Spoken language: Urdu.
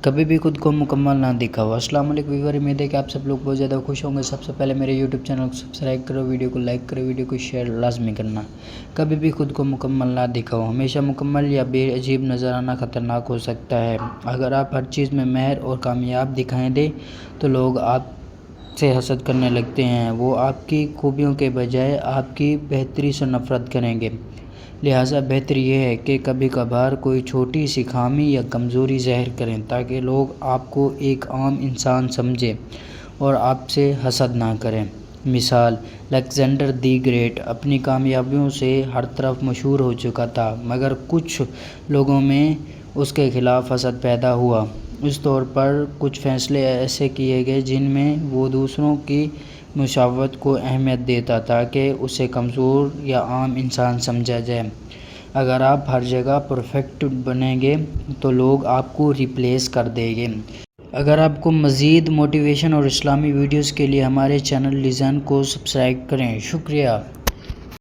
کبھی بھی خود کو مکمل نہ دکھاؤ۔ السلام علیکم ویور، امید ہے کہ آپ سب لوگ بہت زیادہ خوش ہوں گے۔ سب سے پہلے میرے یوٹیوب چینل کو سبسکرائب کرو، ویڈیو کو لائک کرو، ویڈیو کو شیئر لازمی کرنا۔ کبھی بھی خود کو مکمل نہ دکھاؤ۔ ہمیشہ مکمل یا بے عجیب نظر آنا خطرناک ہو سکتا ہے۔ اگر آپ ہر چیز میں ماہر اور کامیاب دکھائی دیں تو لوگ آپ سے حسد کرنے لگتے ہیں۔ وہ آپ کی خوبیوں کے بجائے آپ کی بہتری سے نفرت کریں گے۔ لہٰذا بہتر یہ ہے کہ کبھی کبھار کوئی چھوٹی سی خامی یا کمزوری ظاہر کریں تاکہ لوگ آپ کو ایک عام انسان سمجھیں اور آپ سے حسد نہ کریں۔ مثال، الیگزینڈر دی گریٹ اپنی کامیابیوں سے ہر طرف مشہور ہو چکا تھا، مگر کچھ لوگوں میں اس کے خلاف حسد پیدا ہوا۔ اس طور پر کچھ فیصلے ایسے کیے گئے جن میں وہ دوسروں کی مساوات کو اہمیت دیتا تاکہ اسے کمزور یا عام انسان سمجھا جائے۔ اگر آپ ہر جگہ پرفیکٹ بنیں گے تو لوگ آپ کو ریپلیس کر دیں گے۔ اگر آپ کو مزید موٹیویشن اور اسلامی ویڈیوز کے لیے ہمارے چینل لیزن کو سبسکرائب کریں۔ شکریہ۔